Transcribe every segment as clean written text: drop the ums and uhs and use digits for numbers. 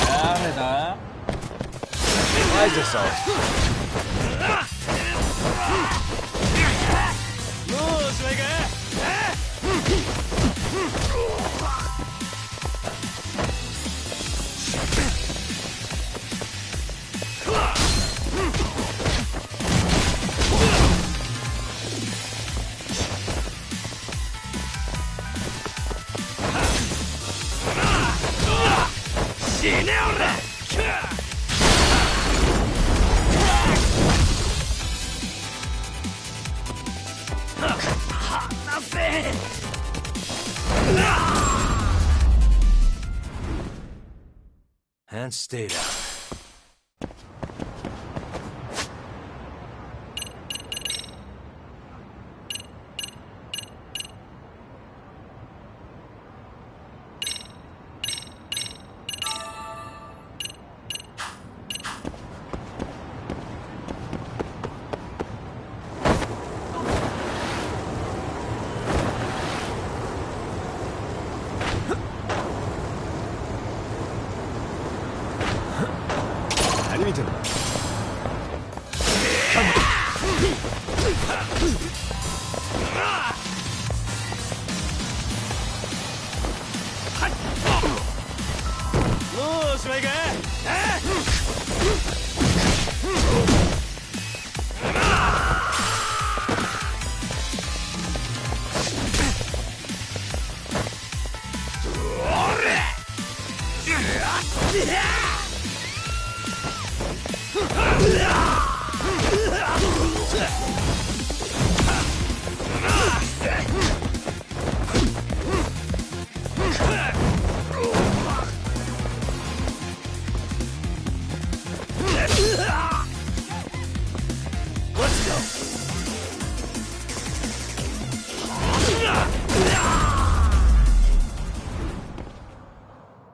다음에다. 맞았어. And stay down.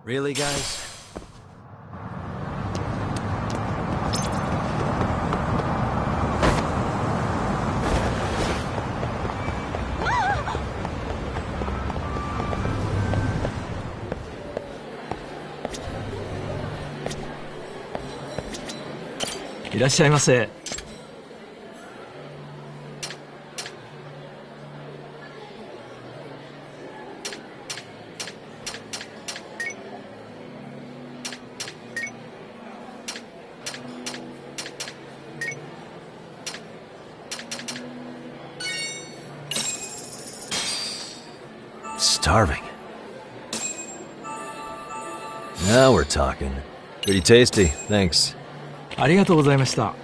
Really, guys?いらっしゃいませ。Starving. Now we're talking. Pretty tasty, thanks. ありがとうございました。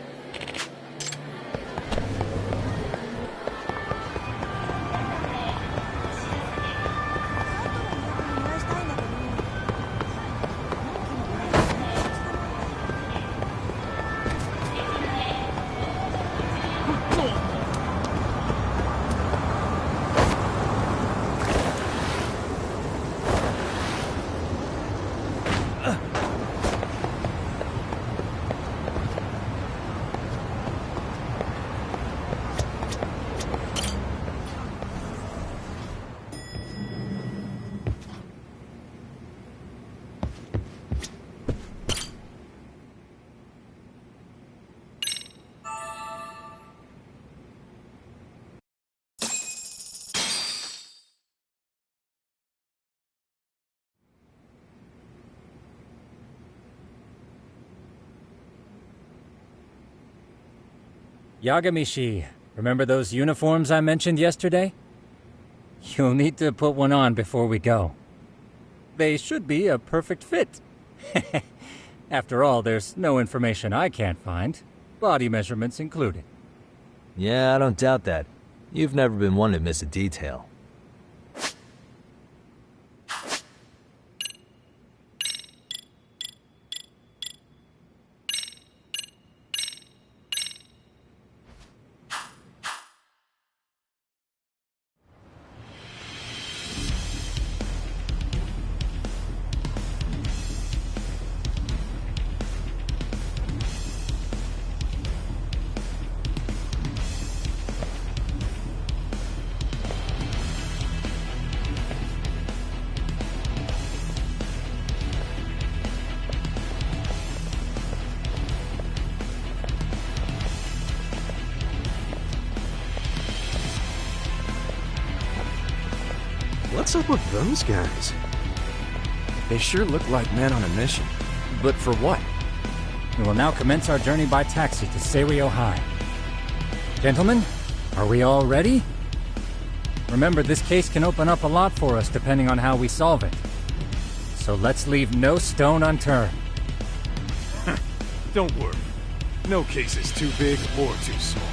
Yagamishi, remember those uniforms I mentioned yesterday? You'll need to put one on before we go. They should be a perfect fit. After all, there's no information I can't find, body measurements included. Yeah, I don't doubt that. You've never been one to miss a detail. What's up with those guys? They sure look like men on a mission. But for what? We will now commence our journey by taxi to Seiryo High. Gentlemen, are we all ready? Remember, this case can open up a lot for us depending on how we solve it. So let's leave no stone unturned. Don't worry. No case is too big or too small.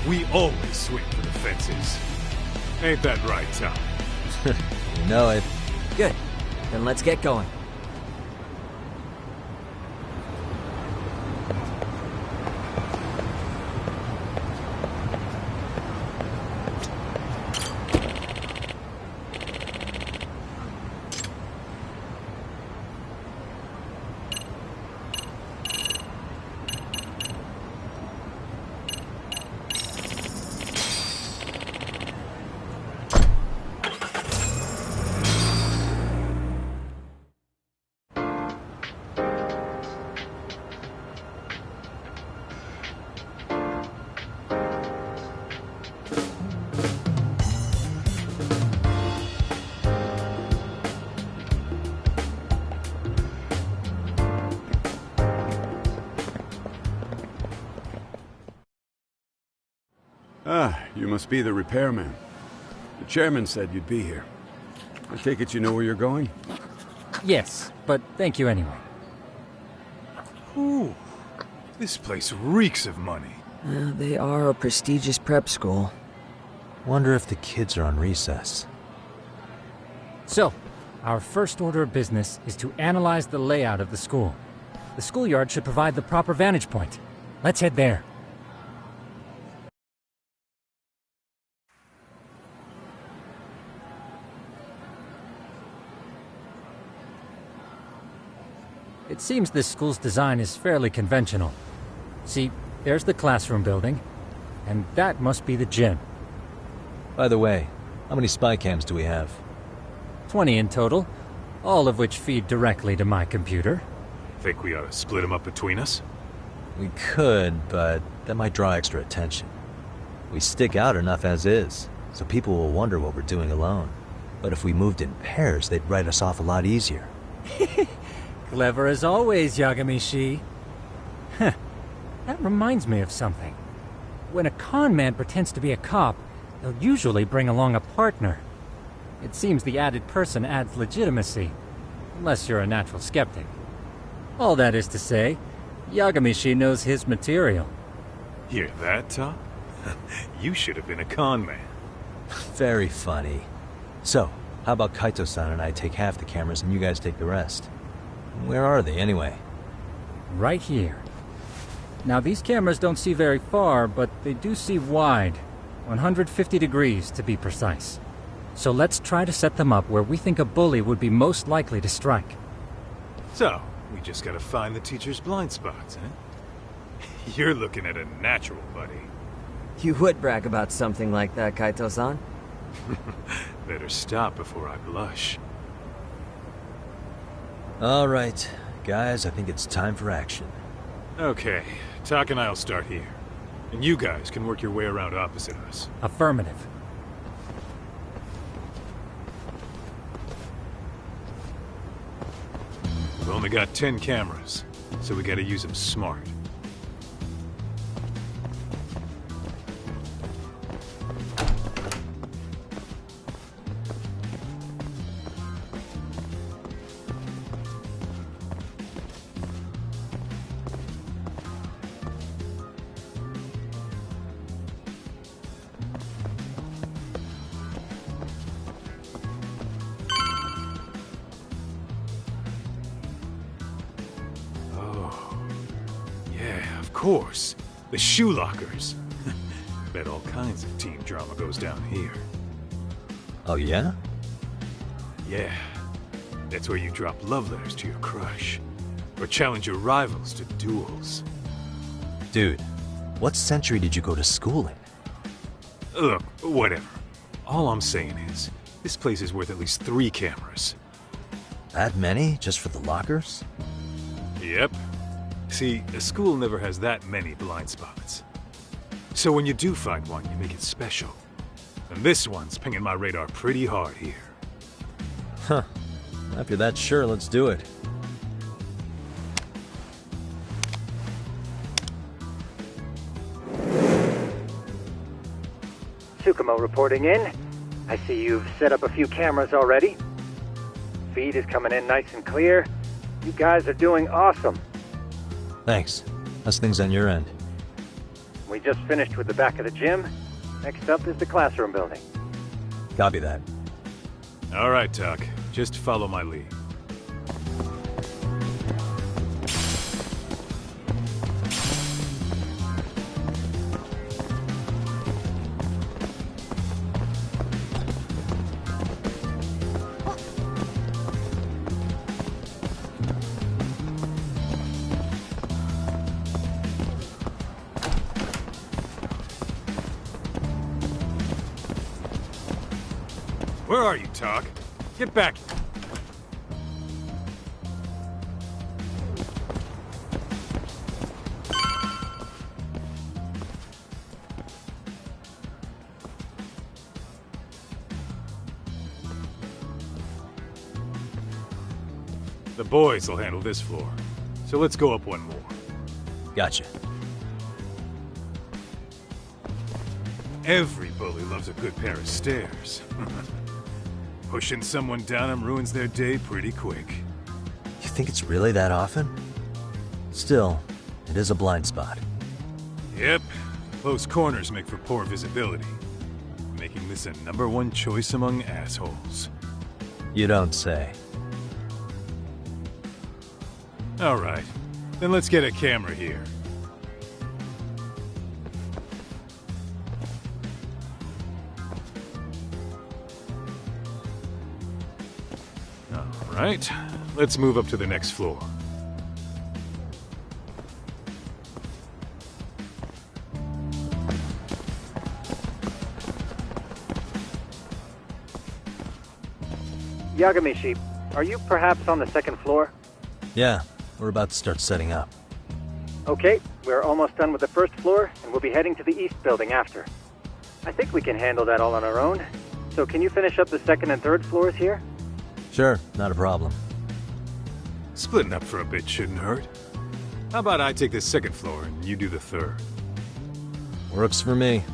We always swing for the fences. Ain't that right, Tom? You know it. Good. Then let's get going. Ah, you must be the repairman. The chairman said you'd be here. I take it you know where you're going? Yes, but thank you anyway. Ooh, this place reeks of money. They are a prestigious prep school. Wonder if the kids are on recess. So, our first order of business is to analyze the layout of the school. The schoolyard should provide the proper vantage point. Let's head there. It seems this school's design is fairly conventional. See, there's the classroom building, and that must be the gym. By the way, how many spy cams do we have? 20 in total, all of which feed directly to my computer. Think we ought to split them up between us? We could, but that might draw extra attention. We stick out enough as is, so people will wonder what we're doing alone. But if we moved in pairs, they'd write us off a lot easier. Clever as always, Yagami-shi. Huh. That reminds me of something. When a con man pretends to be a cop, they'll usually bring along a partner. It seems the added person adds legitimacy, unless you're a natural skeptic. All that is to say, Yagami-shi knows his material. Hear that, Tom? You should have been a con man. Very funny. So, how about Kaito-san and I take half the cameras and you guys take the rest? Where are they, anyway? Right here. Now, these cameras don't see very far, but they do see wide. 150 degrees, to be precise. So let's try to set them up where we think a bully would be most likely to strike. So, we just gotta find the teacher's blind spots, huh? You're looking at a natural, buddy. You would brag about something like that, Kaito-san. Better stop before I blush. All right, guys, I think it's time for action. Okay, Tak and I'll start here. And you guys can work your way around opposite us. Affirmative. We've only got 10 cameras, so we gotta use them smart. Of course, the shoe lockers. Bet all kinds of team drama goes down here. Oh, yeah? Yeah. That's where you drop love letters to your crush. Or challenge your rivals to duels. Dude, what century did you go to school in? Look, whatever. All I'm saying is, this place is worth at least 3 cameras. That many, just for the lockers? Yep. See, a school never has that many blind spots. So when you do find one, you make it special. And this one's pinging my radar pretty hard here. If you're that sure, let's do it. Tsukumo reporting in. I see you've set up a few cameras already. Feed is coming in nice and clear. You guys are doing awesome. Thanks. How's things on your end? We just finished with the back of the gym. Next up is the classroom building. Copy that. All right, Tuck. Just follow my lead. Where are you, Tuck? Get back. The boys will handle this floor. So let's go up one more. Gotcha. Every bully loves a good pair of stairs. Pushing someone down them ruins their day pretty quick. You think it's really that often? Still, it is a blind spot. Yep. Close corners make for poor visibility. Making this a #1 choice among assholes. You don't say. Alright. Then let's get a camera here. Alright. Let's move up to the next floor. Yagamishi, are you perhaps on the second floor? Yeah, we're about to start setting up. Okay, we're almost done with the first floor, and we'll be heading to the east building after. I think we can handle that all on our own. So can you finish up the second and third floors here? Sure, not a problem. Splitting up for a bit shouldn't hurt. How about I take the second floor and you do the third? Works for me.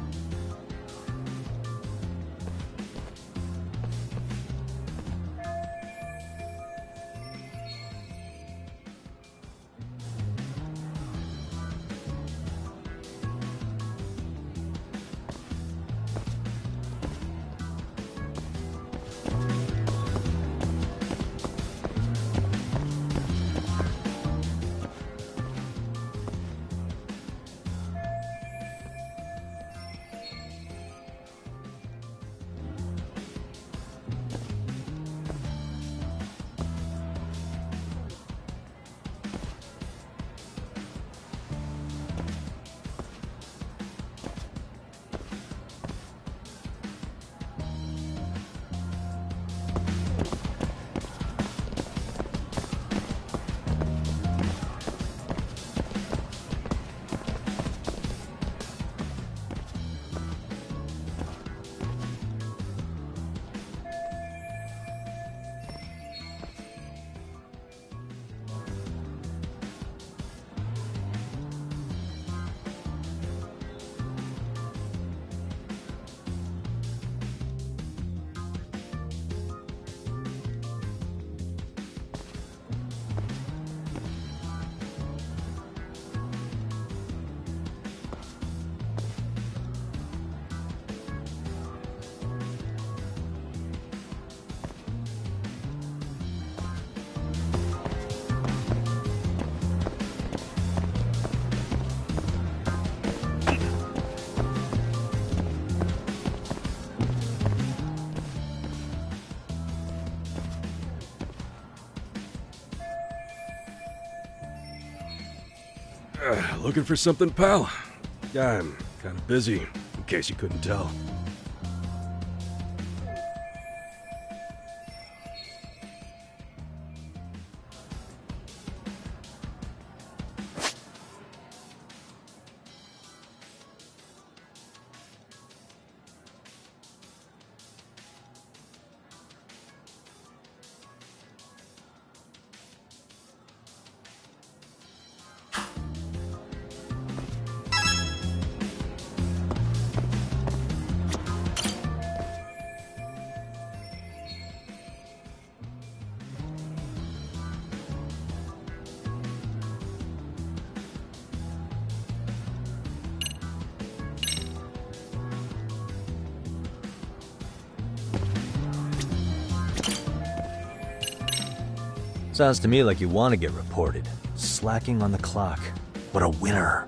Looking for something, pal? Yeah, I'm kind of busy, in case you couldn't tell. Sounds to me like you want to get reported. Slacking on the clock. What a winner.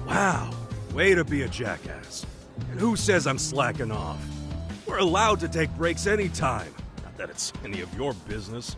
Wow, way to be a jackass. And who says I'm slacking off? We're allowed to take breaks anytime. Not that it's any of your business.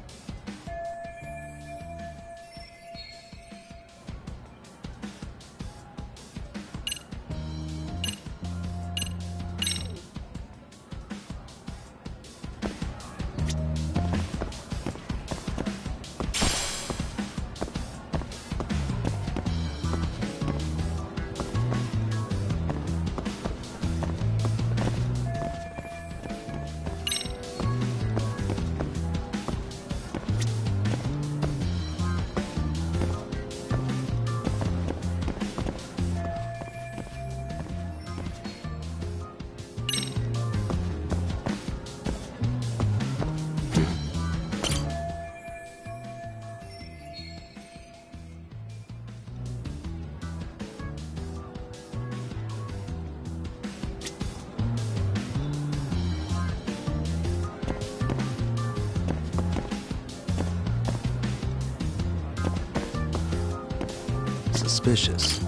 Suspicious.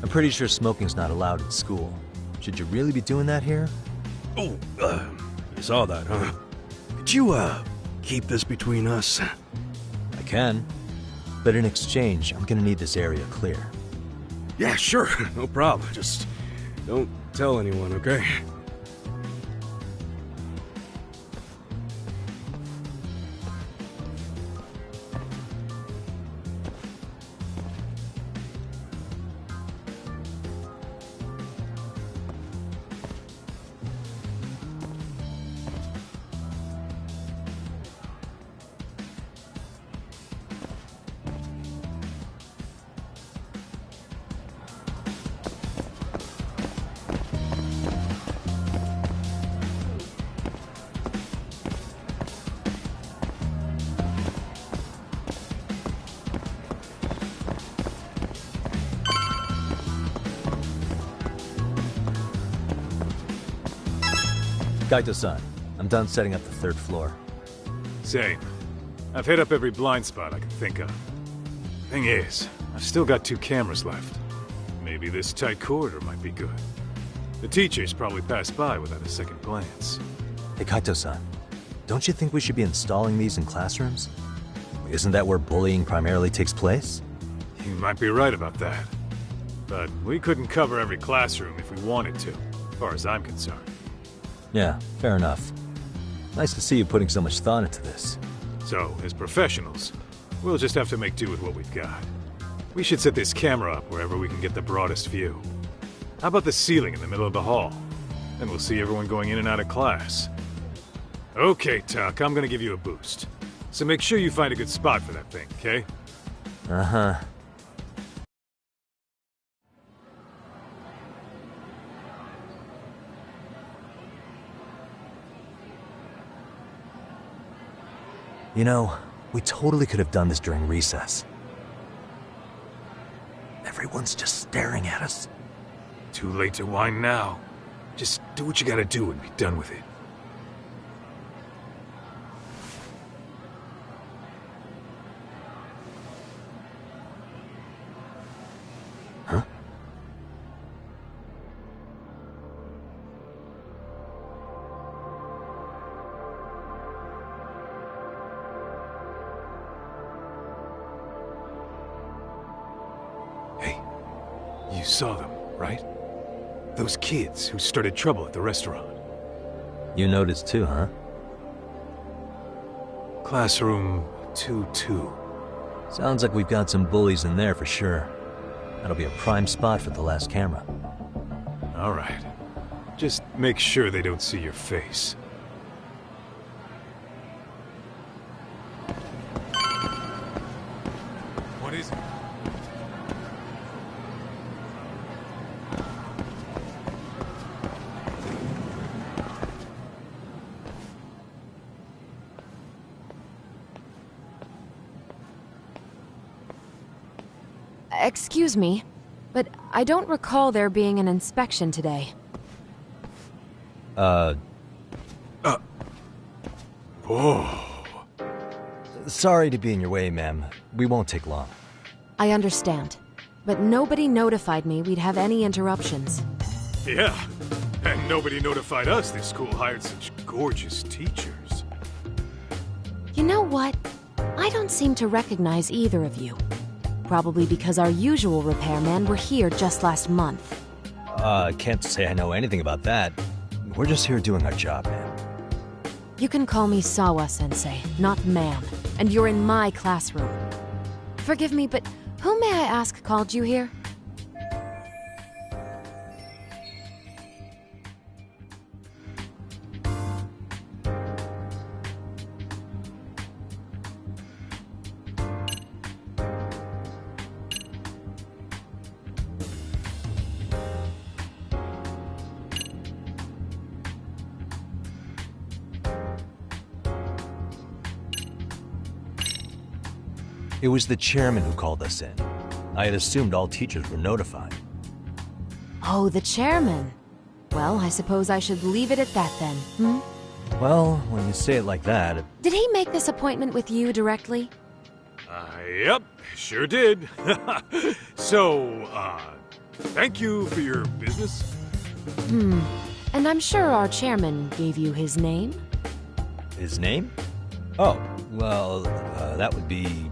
I'm pretty sure smoking's not allowed in school. Should you really be doing that here? Oh, you saw that, huh? Could you, keep this between us? I can. But in exchange, I'm gonna need this area clear. Yeah, sure, no problem. Just don't tell anyone, okay? Kaito-san, I'm done setting up the third floor. Same. I've hit up every blind spot I can think of. Thing is, I've still got 2 cameras left. Maybe this tight corridor might be good. The teachers probably passed by without a second glance. Hey Kaito-san, don't you think we should be installing these in classrooms? Isn't that where bullying primarily takes place? You might be right about that. But we couldn't cover every classroom if we wanted to, as far as I'm concerned. Yeah, fair enough. Nice to see you putting so much thought into this. So, as professionals, we'll just have to make do with what we've got. We should set this camera up wherever we can get the broadest view. How about the ceiling in the middle of the hall? Then we'll see everyone going in and out of class. Okay, Tuck, I'm gonna give you a boost. So make sure you find a good spot for that thing, okay? Uh-huh. You know, we totally could have done this during recess. Everyone's just staring at us. Too late to whine now. Just do what you gotta do and be done with it. Huh? You saw them, right? Those kids who started trouble at the restaurant. You noticed too, huh? Classroom 2-2. Sounds like we've got some bullies in there for sure. That'll be a prime spot for the last camera. Alright. Just make sure they don't see your face. What is it? Excuse me, but I don't recall there being an inspection today. Oh. Sorry to be in your way, ma'am. We won't take long. I understand, but nobody notified me we'd have any interruptions. Yeah, and nobody notified us this school hired such gorgeous teachers. You know what? I don't seem to recognize either of you. Probably because our usual repairmen were here just last month. Can't say I know anything about that. We're just here doing our job, ma'am. You can call me Sawa-sensei, not ma'am, and you're in my classroom. Forgive me, but who may I ask called you here? It was the chairman who called us in. I had assumed all teachers were notified. Oh, the chairman. Well, I suppose I should leave it at that then, hmm? Well, when you say it like that... Did he make this appointment with you directly? Yep, sure did. So, thank you for your business. And I'm sure our chairman gave you his name? His name? Oh, well, that would be...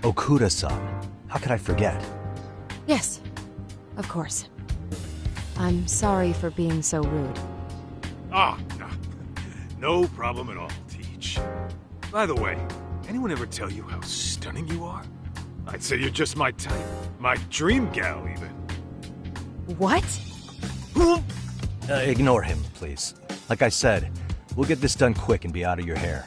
Okuda-san. How could I forget? Yes, of course. I'm sorry for being so rude. No problem at all, Teach. By the way, anyone ever tell you how stunning you are? I'd say you're just my type. My dream gal, even. What? Ignore him, please. Like I said, we'll get this done quick and be out of your hair.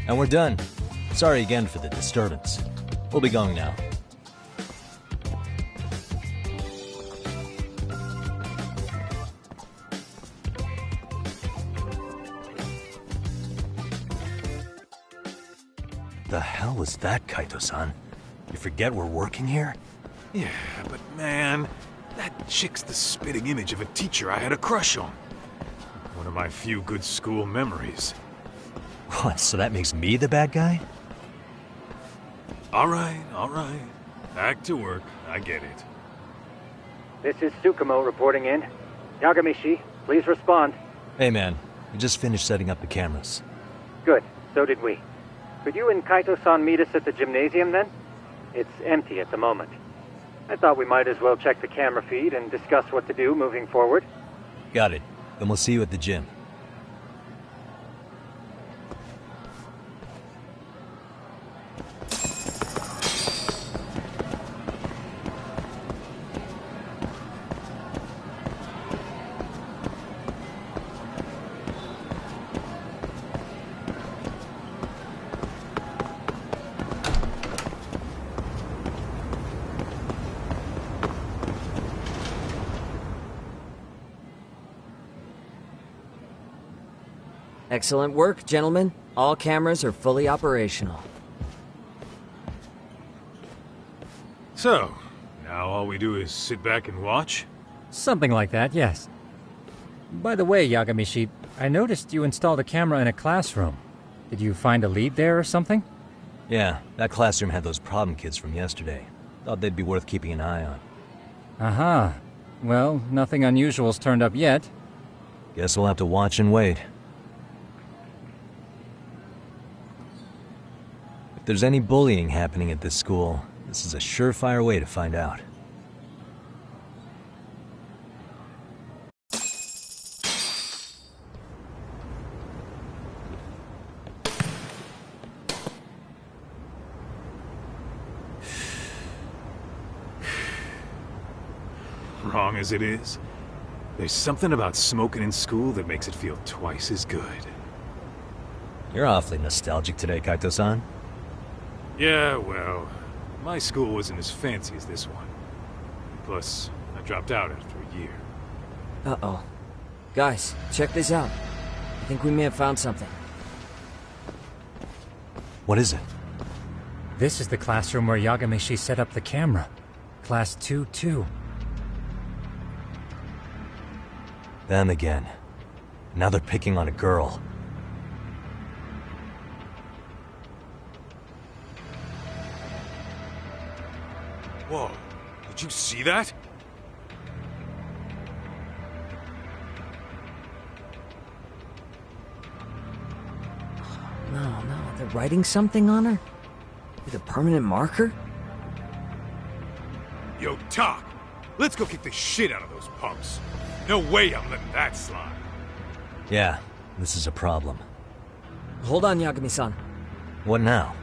And we're done. Sorry again for the disturbance. We'll be going now. The hell was that, Kaito-san? You forget we're working here? Yeah, but man, that chick's the spitting image of a teacher I had a crush on. One of my few good school memories. What, so that makes me the bad guy? All right. Back to work. I get it. This is Tsukumo reporting in. Yagamishi, please respond. Hey man, we just finished setting up the cameras. Good, so did we. Could you and Kaito-san meet us at the gymnasium then? It's empty at the moment. I thought we might as well check the camera feed and discuss what to do moving forward. Got it. Then we'll see you at the gym. Excellent work, gentlemen. All cameras are fully operational. So, now all we do is sit back and watch? Something like that, yes. By the way, Yagamishi, I noticed you installed a camera in a classroom. Did you find a lead there or something? Yeah, that classroom had those problem kids from yesterday. Thought they'd be worth keeping an eye on. Aha. Well, nothing unusual's turned up yet. Guess we'll have to watch and wait. If there's any bullying happening at this school, this is a surefire way to find out. Wrong as it is, there's something about smoking in school that makes it feel twice as good. You're awfully nostalgic today, Kaito-san. Yeah, well, my school wasn't as fancy as this one. Plus, I dropped out after a year. Uh-oh. Guys, check this out. I think we may have found something. What is it? This is the classroom where Yagamishi set up the camera. Class 2-2. Them again. Now they're picking on a girl. Whoa, did you see that? No, they're writing something on her? With a permanent marker? Yo, Tak, let's go kick the shit out of those punks. No way I'm letting that slide. Yeah, this is a problem. Hold on, Yagami-san. What now?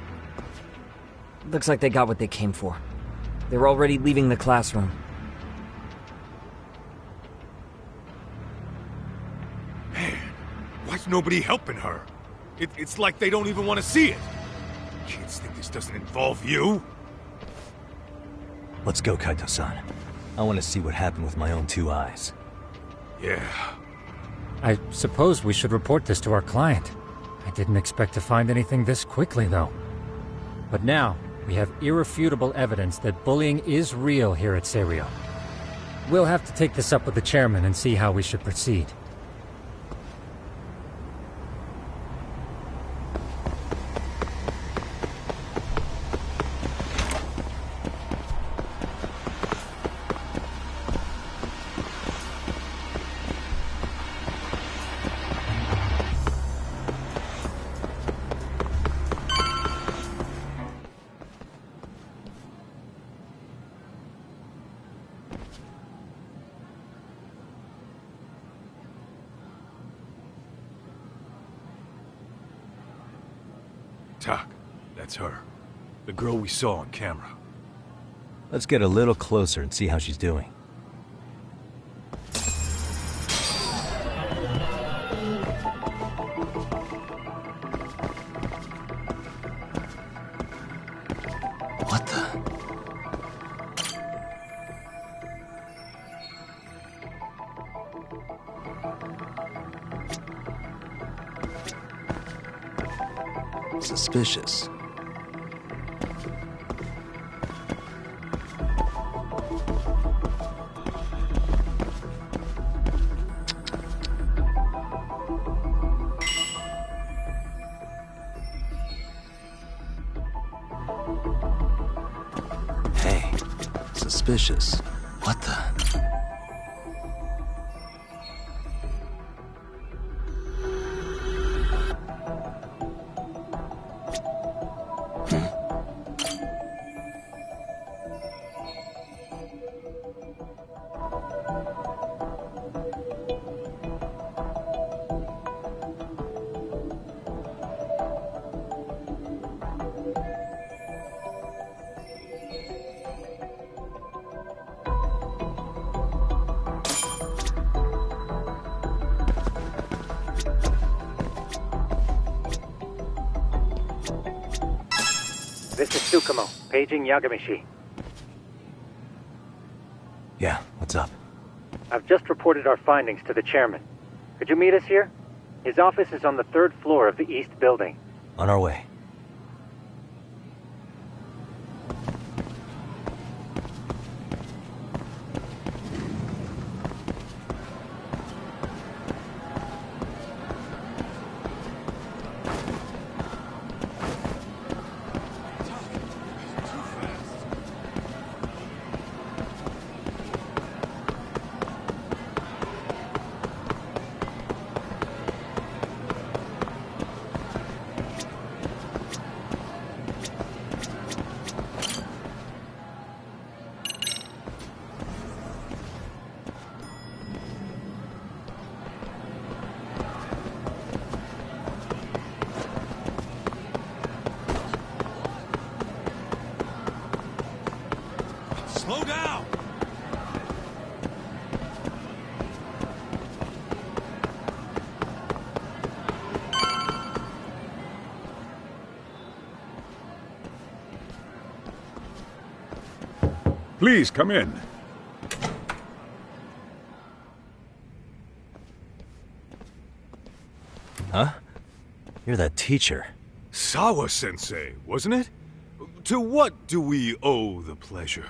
Looks like they got what they came for. They're already leaving the classroom. Man, why's nobody helping her? It's like they don't even want to see it. Kids think this doesn't involve you? Let's go, Kaito-san. I want to see what happened with my own two eyes. Yeah. I suppose we should report this to our client. I didn't expect to find anything this quickly, though. But now, we have irrefutable evidence that bullying is real here at Seiryo. We'll have to take this up with the chairman and see how we should proceed. Tak, that's her. The girl we saw on camera. Let's get a little closer and see how she's doing. What the? Suspicious. Hey, suspicious. What the? This is Tsukumo, paging Yagamishi. Yeah, what's up? I've just reported our findings to the chairman. Could you meet us here? His office is on the 3rd floor of the east building. On our way. Slow down! Please, come in. Huh? You're that teacher. Sawa-sensei, wasn't it? To what do we owe the pleasure?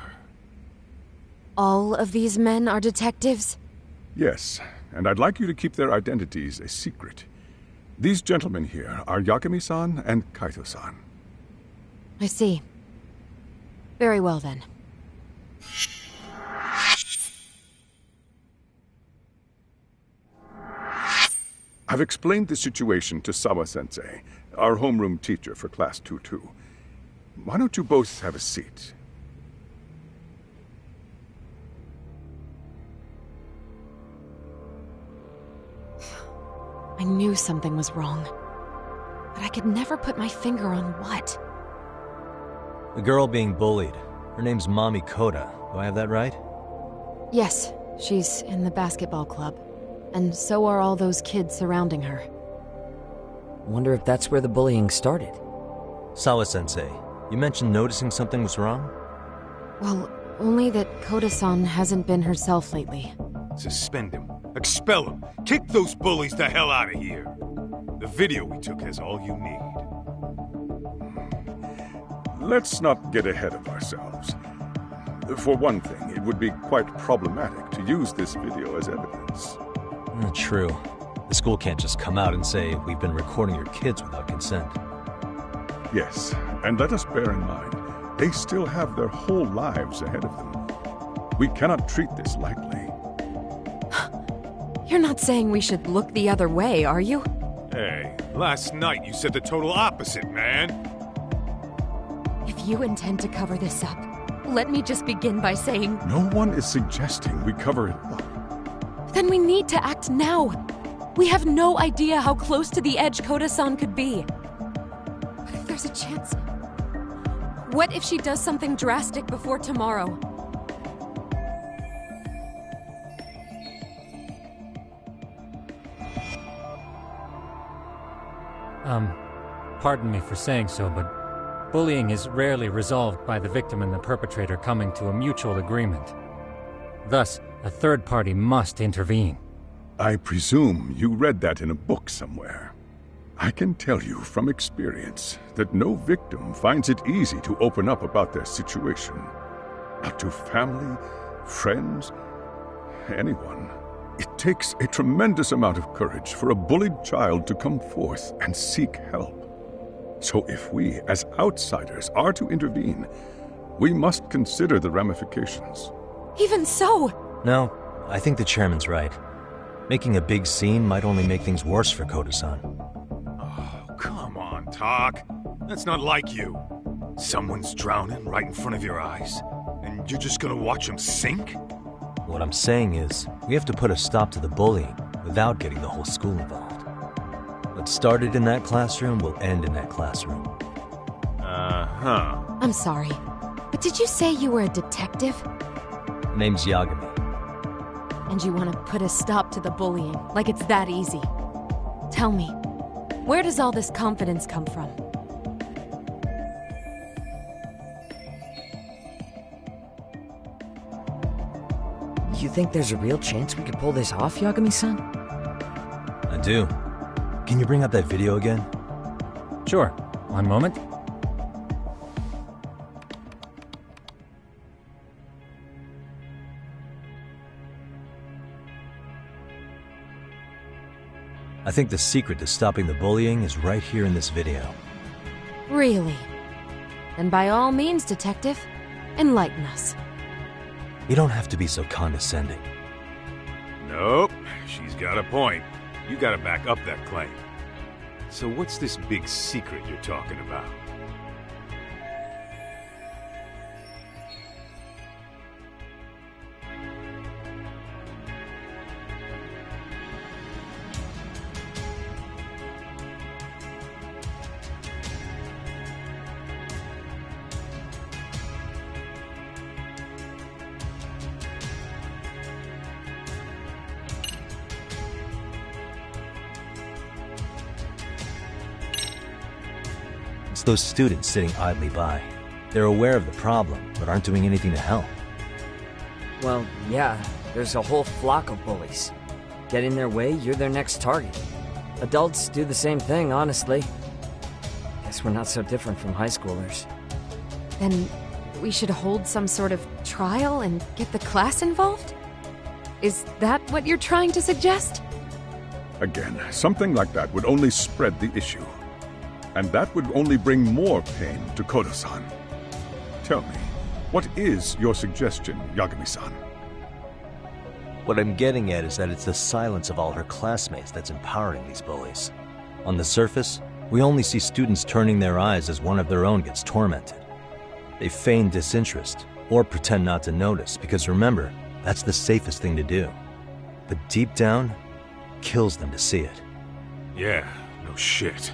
All of these men are detectives? Yes, and I'd like you to keep their identities a secret. These gentlemen here are Yagami-san and Kaito-san. I see. Very well then. I've explained the situation to Sawa-sensei, our homeroom teacher for Class 2-2. Why don't you both have a seat? I knew something was wrong, but I could never put my finger on what. The girl being bullied. Her name's Mami Koda. Do I have that right? Yes, she's in the basketball club, and so are all those kids surrounding her. Wonder if that's where the bullying started. Sawa-sensei, you mentioned noticing something was wrong? Well, only that Koda-san hasn't been herself lately. Suspend him. Expel him. Kick those bullies the hell out of here. The video we took has all you need. Let's not get ahead of ourselves. For one thing, it would be quite problematic to use this video as evidence. True. The school can't just come out and say, we've been recording your kids without consent. Yes, and let us bear in mind, they still have their whole lives ahead of them. We cannot treat this lightly. You're not saying we should look the other way, are you? Hey, last night you said the total opposite, man. If you intend to cover this up, let me just begin by saying... No one is suggesting we cover it up. Then we need to act now. We have no idea how close to the edge Koda-san could be. What if there's a chance? What if she does something drastic before tomorrow? Pardon me for saying so, but bullying is rarely resolved by the victim and the perpetrator coming to a mutual agreement. Thus, a third party must intervene. I presume you read that in a book somewhere. I can tell you from experience that no victim finds it easy to open up about their situation. Not to family, friends, anyone. It takes a tremendous amount of courage for a bullied child to come forth and seek help. So if we, as outsiders, are to intervene, we must consider the ramifications. Even so, No, I think the chairman's right. Making a big scene might only make things worse for Koda-san. Oh, come on, Tak. That's not like you. Someone's drowning right in front of your eyes, and you're just gonna watch him sink? What I'm saying is, we have to put a stop to the bullying without getting the whole school involved. What started in that classroom will end in that classroom. Uh-huh. I'm sorry, but did you say you were a detective? The name's Yagami. And you want to put a stop to the bullying, like it's that easy? Tell me, where does all this confidence come from? You think there's a real chance we could pull this off, Yagami-san? I do. Can you bring up that video again? Sure. One moment. I think the secret to stopping the bullying is right here in this video. Really? Then by all means, detective, enlighten us. You don't have to be so condescending. Nope, she's got a point. You gotta back up that claim. So what's this big secret you're talking about? It's those students sitting idly by. They're aware of the problem, but aren't doing anything to help. Well, yeah, there's a whole flock of bullies. Get in their way, you're their next target. Adults do the same thing, honestly. Guess we're not so different from high schoolers. Then we should hold some sort of trial and get the class involved? Is that what you're trying to suggest? Again, something like that would only spread the issue. And that would only bring more pain to Koda-san. Tell me, what is your suggestion, Yagami-san? What I'm getting at is that it's the silence of all her classmates that's empowering these bullies. On the surface, we only see students turning their eyes as one of their own gets tormented. They feign disinterest, or pretend not to notice, because remember, that's the safest thing to do. But deep down, kills them to see it. Yeah, no shit.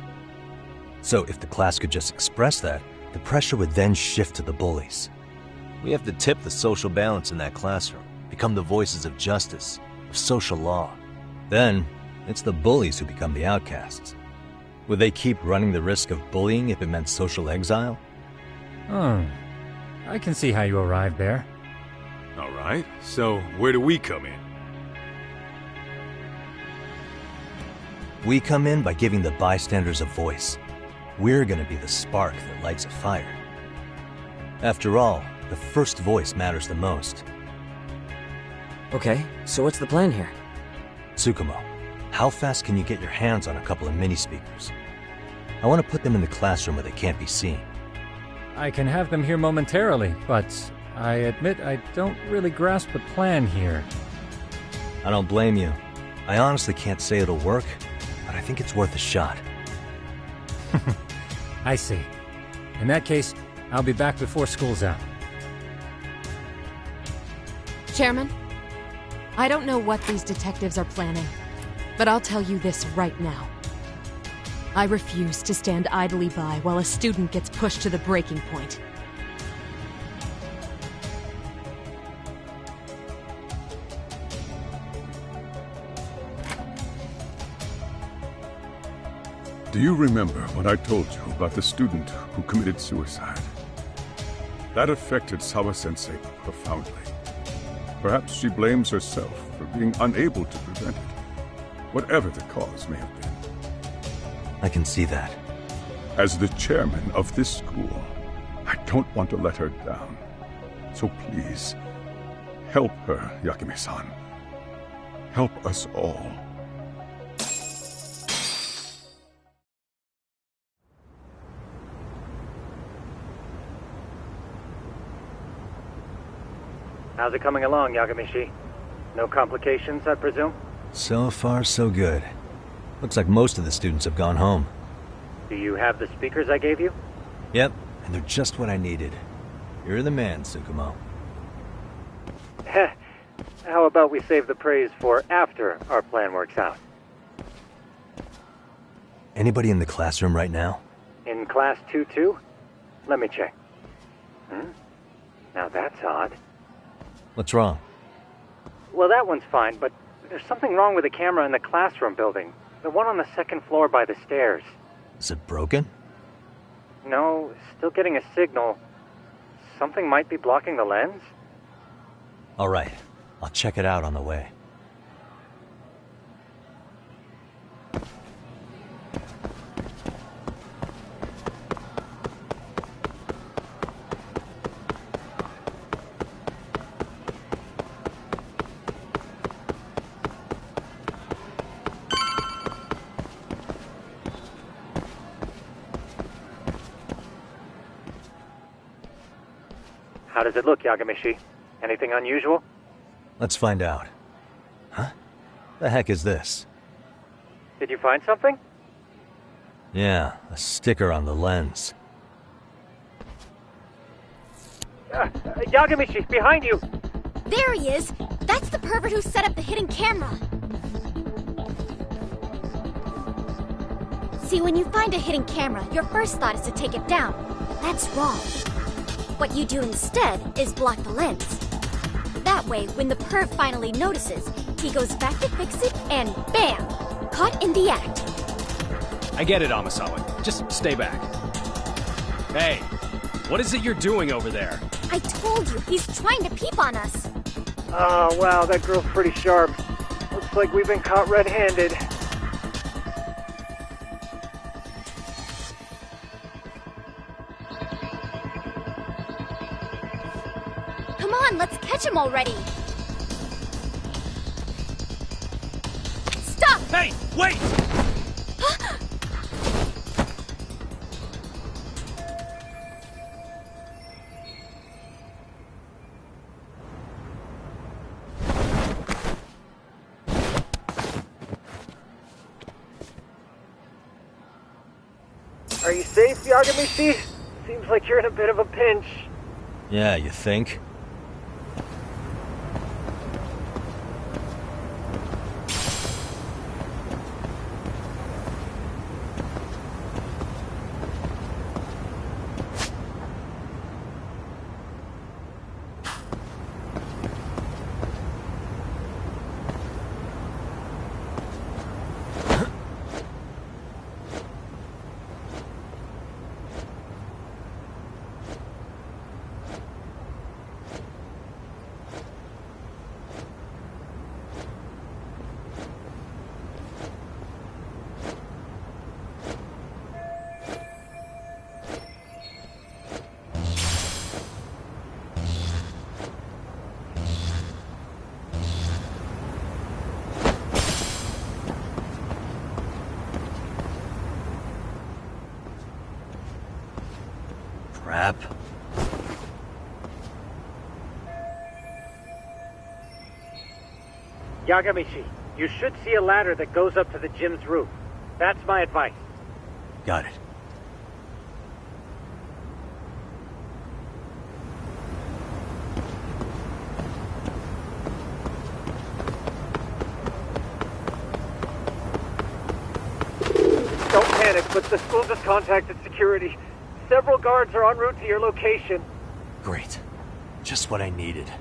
So if the class could just express that, the pressure would then shift to the bullies. We have to tip the social balance in that classroom, become the voices of justice, of social law. Then, it's the bullies who become the outcasts. Would they keep running the risk of bullying if it meant social exile? I can see how you arrived there. All right, so where do we come in? We come in by giving the bystanders a voice. We're gonna be the spark that lights a fire. After all, the first voice matters the most. Okay, so what's the plan here? Tsukumo, how fast can you get your hands on a couple of mini-speakers? I want to put them in the classroom where they can't be seen. I can have them here momentarily, but I admit I don't really grasp the plan here. I don't blame you. I honestly can't say it'll work, but I think it's worth a shot. I see. In that case, I'll be back before school's out. Chairman, I don't know what these detectives are planning, but I'll tell you this right now. I refuse to stand idly by while a student gets pushed to the breaking point. Do you remember what I told you about the student who committed suicide? That affected Sawa-sensei profoundly. Perhaps she blames herself for being unable to prevent it, whatever the cause may have been. I can see that. As the chairman of this school, I don't want to let her down. So please, help her, Yagami-san. Help us all. How's it coming along, Yagamishi? No complications, I presume? So far, so good. Looks like most of the students have gone home. Do you have the speakers I gave you? Yep, and they're just what I needed. You're the man, Tsukumo. Heh. How about we save the praise for after our plan works out? Anybody in the classroom right now? In class 2-2? Let me check. Now that's odd. What's wrong? Well, that one's fine, but there's something wrong with the camera in the classroom building. The one on the second floor by the stairs. Is it broken? No, still getting a signal. Something might be blocking the lens? All right, I'll check it out on the way. How does it look, Yagamishi? Anything unusual? Let's find out. Huh? The heck is this? Did you find something? Yeah, a sticker on the lens. Yagamishi, behind you! There he is! That's the pervert who set up the hidden camera! See, when you find a hidden camera, your first thought is to take it down. That's wrong. What you do instead is block the lens. That way, when the perv finally notices, he goes back to fix it and bam! Caught in the act. I get it, Amasawa. Just stay back. Hey, what is it you're doing over there? I told you, he's trying to peep on us. Oh, wow, that girl's pretty sharp. Looks like we've been caught red-handed. Come on, let's catch him already. Stop! Hey, wait! Are you safe, Yagamishi? Seems like you're in a bit of a pinch. Yeah, you think? Crap. Yagamishi, you should see a ladder that goes up to the gym's roof. That's my advice. Got it. Don't panic, but the school just contacted security. Several guards are en route to your location. Great. Just what I needed.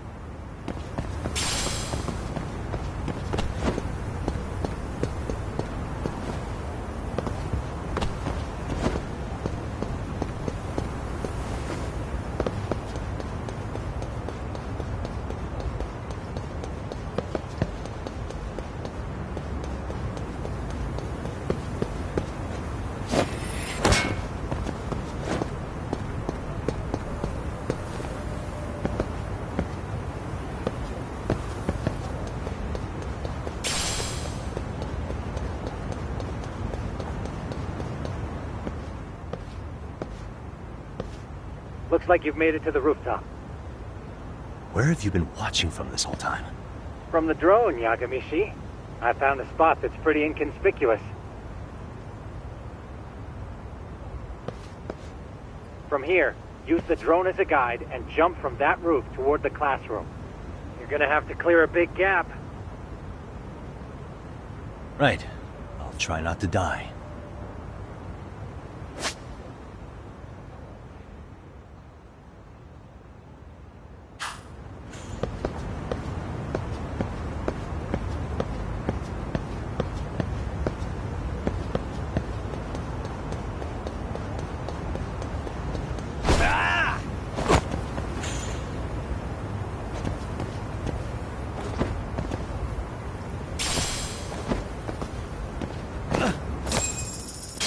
Looks like you've made it to the rooftop. Where have you been watching from this whole time? From the drone, Yagamishi. I found a spot that's pretty inconspicuous. From here, use the drone as a guide and jump from that roof toward the classroom. You're gonna have to clear a big gap. Right. I'll try not to die.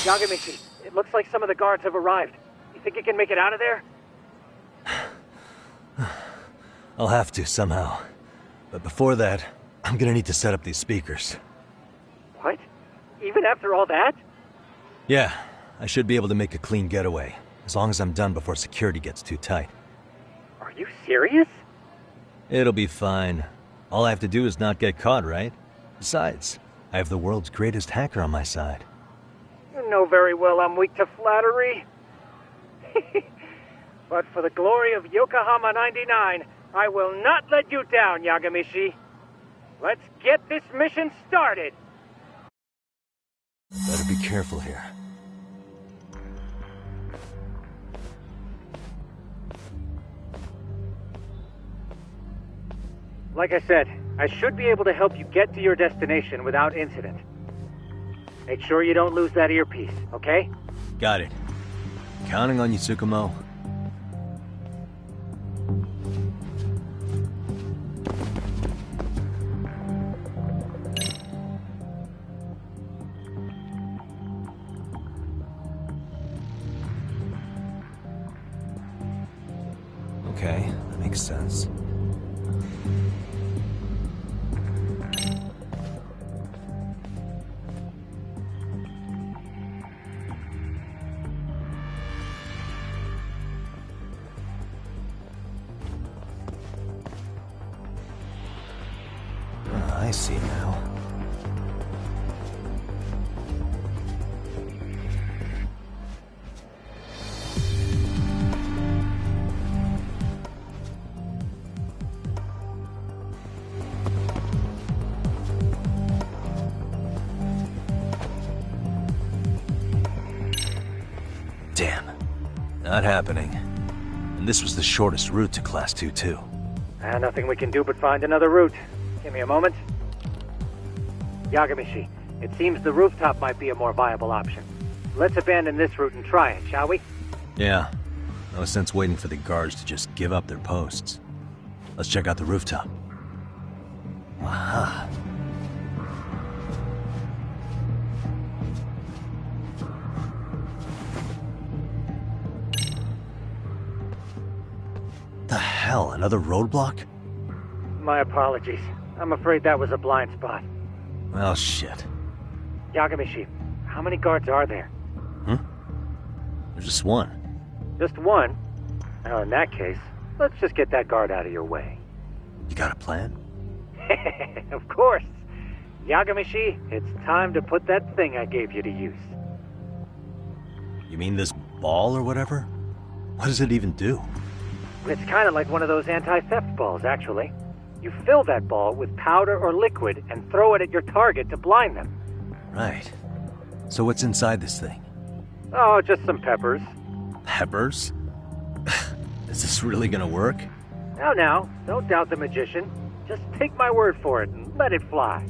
Yagamishi, it looks like some of the guards have arrived. You think you can make it out of there? I'll have to, somehow. But before that, I'm gonna need to set up these speakers. What? Even after all that? Yeah, I should be able to make a clean getaway, as long as I'm done before security gets too tight. Are you serious? It'll be fine. All I have to do is not get caught, right? Besides, I have the world's greatest hacker on my side. You know very well I'm weak to flattery. But for the glory of Yokohama 99, I will not let you down, Yagamishi. Let's get this mission started! Better be careful here. Like I said, I should be able to help you get to your destination without incident. Make sure you don't lose that earpiece, okay? Got it. Counting on you, Tsukumo. Okay, that makes sense. I see now. Damn. Not happening. And this was the shortest route to Class 2, too. Nothing we can do but find another route. Give me a moment. Yagamishi, it seems the rooftop might be a more viable option. Let's abandon this route and try it, shall we? Yeah. No sense waiting for the guards to just give up their posts. Let's check out the rooftop. Aha. The hell, another roadblock? My apologies. I'm afraid that was a blind spot. Well, shit. Yagamishi, how many guards are there? There's just one. Just one? Well, in that case, let's just get that guard out of your way. You got a plan? Of course. Yagamishi, it's time to put that thing I gave you to use. You mean this ball or whatever? What does it even do? It's kind of like one of those anti-theft balls, actually. You fill that ball with powder or liquid and throw it at your target to blind them. Right. So what's inside this thing? Oh, just some peppers. Peppers? Is this really gonna work? Now, don't doubt the magician. Just take my word for it and let it fly.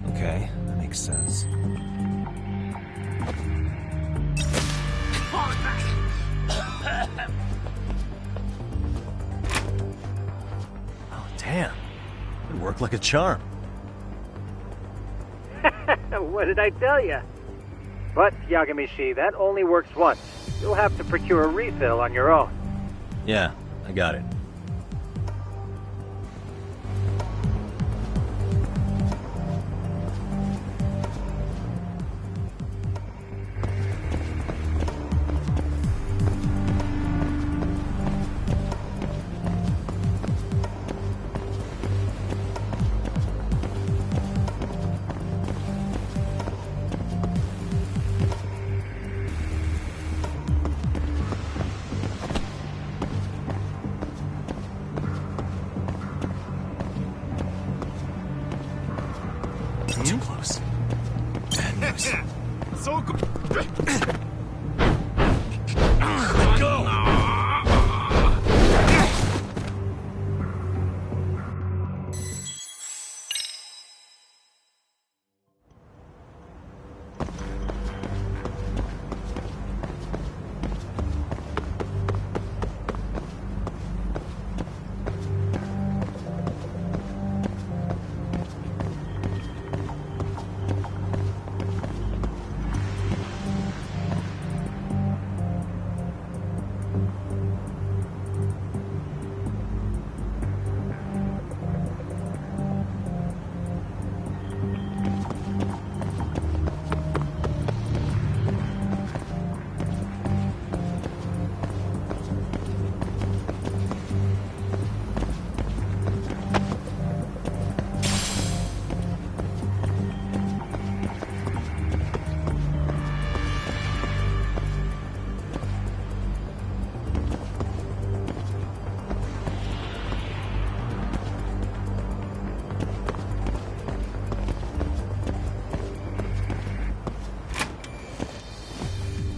Okay, that makes sense. Oh, damn. It worked like a charm. What did I tell you? But, Yagamishi, that only works once. You'll have to procure a refill on your own. Yeah, I got it.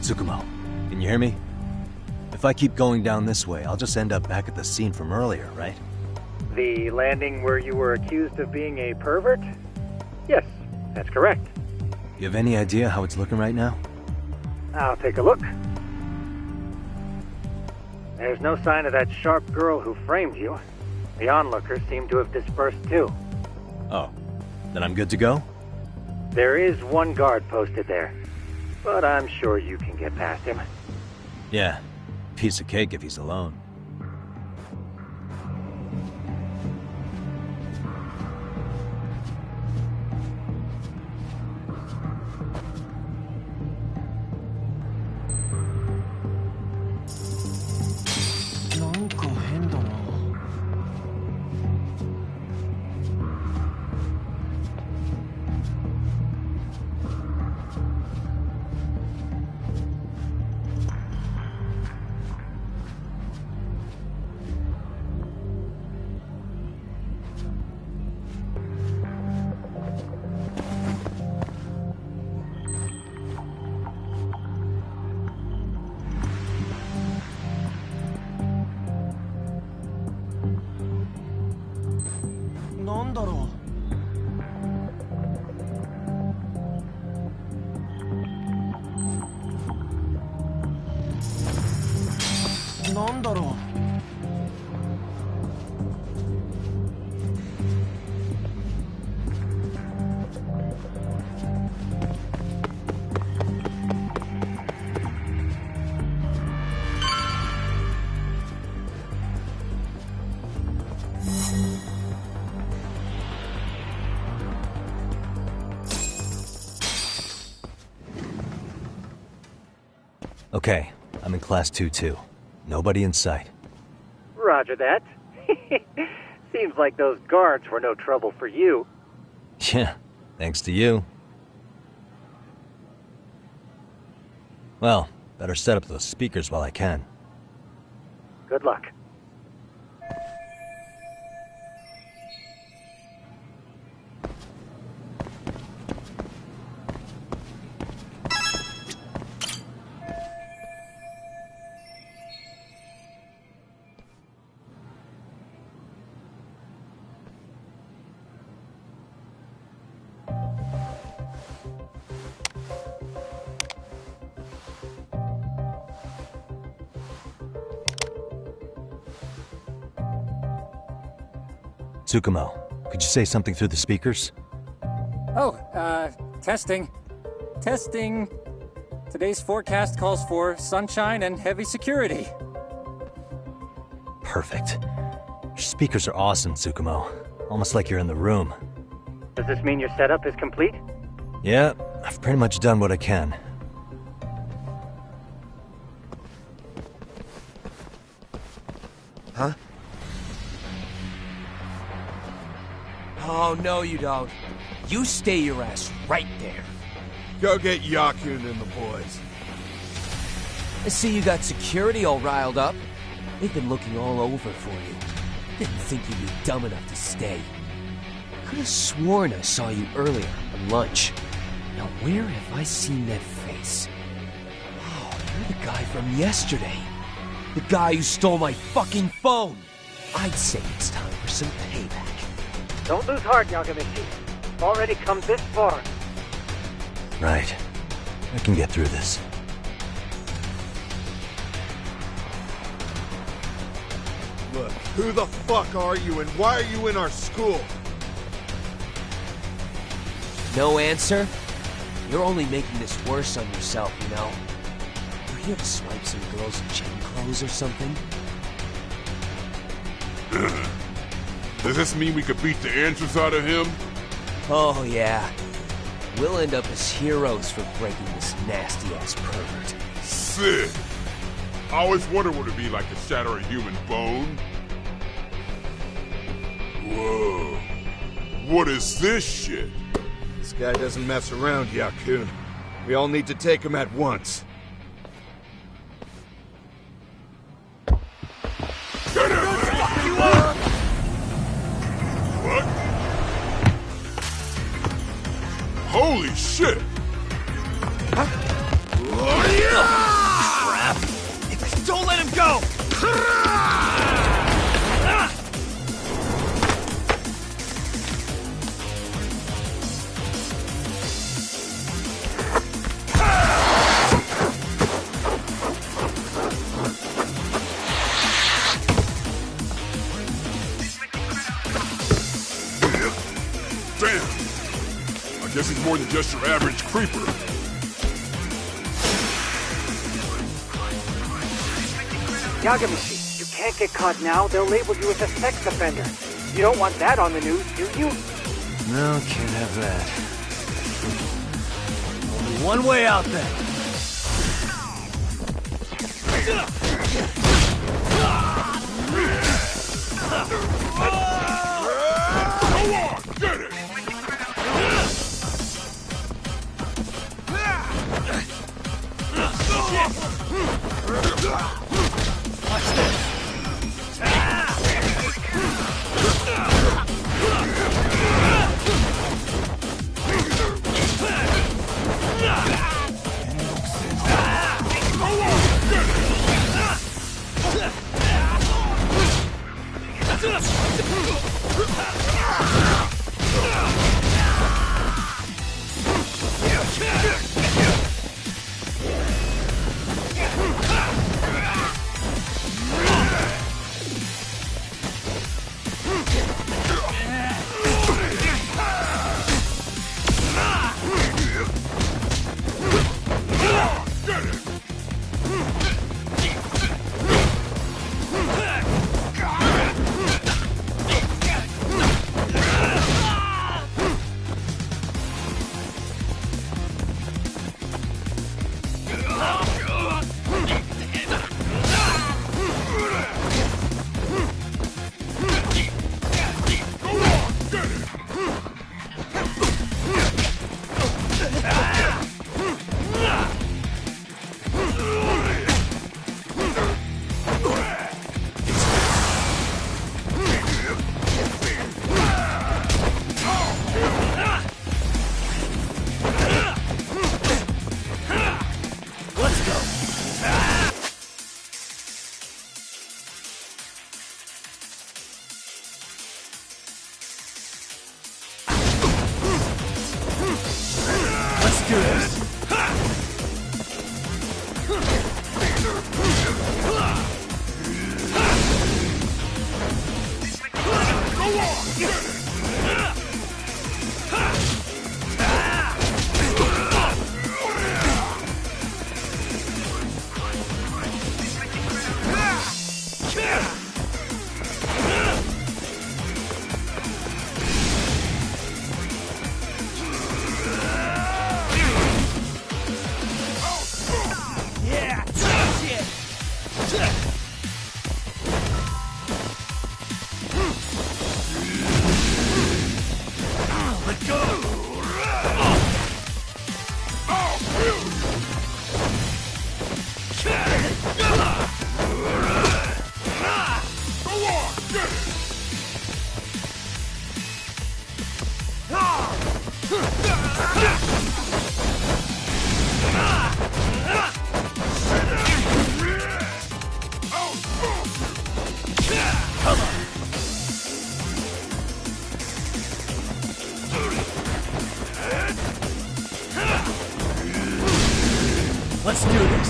Tsukumo, can you hear me? If I keep going down this way, I'll just end up back at the scene from earlier, right? The landing where you were accused of being a pervert? Yes, that's correct. You have any idea how it's looking right now? I'll take a look. There's no sign of that sharp girl who framed you. The onlookers seem to have dispersed too. Oh, then I'm good to go? There is one guard posted there, but I'm sure you can get past him. Yeah, piece of cake if he's alone. Okay, I'm in Class 2-2. Nobody in sight. Roger that. Seems like those guards were no trouble for you. Yeah, thanks to you. Well, better set up those speakers while I can. Good luck. Tsukumo, could you say something through the speakers? Oh, testing. Testing. Today's forecast calls for sunshine and heavy security. Perfect. Your speakers are awesome, Tsukumo. Almost like you're in the room. Does this mean your setup is complete? Yeah, I've pretty much done what I can. Huh? Oh, no you don't. You stay your ass right there. Go get Yakun and the boys. I see you got security all riled up. They've been looking all over for you. Didn't think you'd be dumb enough to stay. Could have sworn I saw you earlier on lunch. Now where have I seen that face? Oh, you're the guy from yesterday. The guy who stole my fucking phone. I'd say it's time for some payback. Don't lose heart, Yagamichi. You've already come this far. Right. I can get through this. Look, who the fuck are you and why are you in our school? No answer? You're only making this worse on yourself, you know? You're here to swipe some girls in chain clothes or something? Does this mean we could beat the answers out of him? Oh, yeah. We'll end up as heroes for breaking this nasty-ass pervert. Sick! I always wonder what it'd be like to shatter a human bone. Whoa. What is this shit? This guy doesn't mess around, Yakun. We all need to take him at once. What? Holy shit! Huh? Crap! Don't let him go! Damn! I guess he's more than just your average creeper. Yagamishi, you can't get caught now. They'll label you as a sex offender. You don't want that on the news, do you? No, can't have that. Only one way out then. Get it! Let's do this. Let's do this.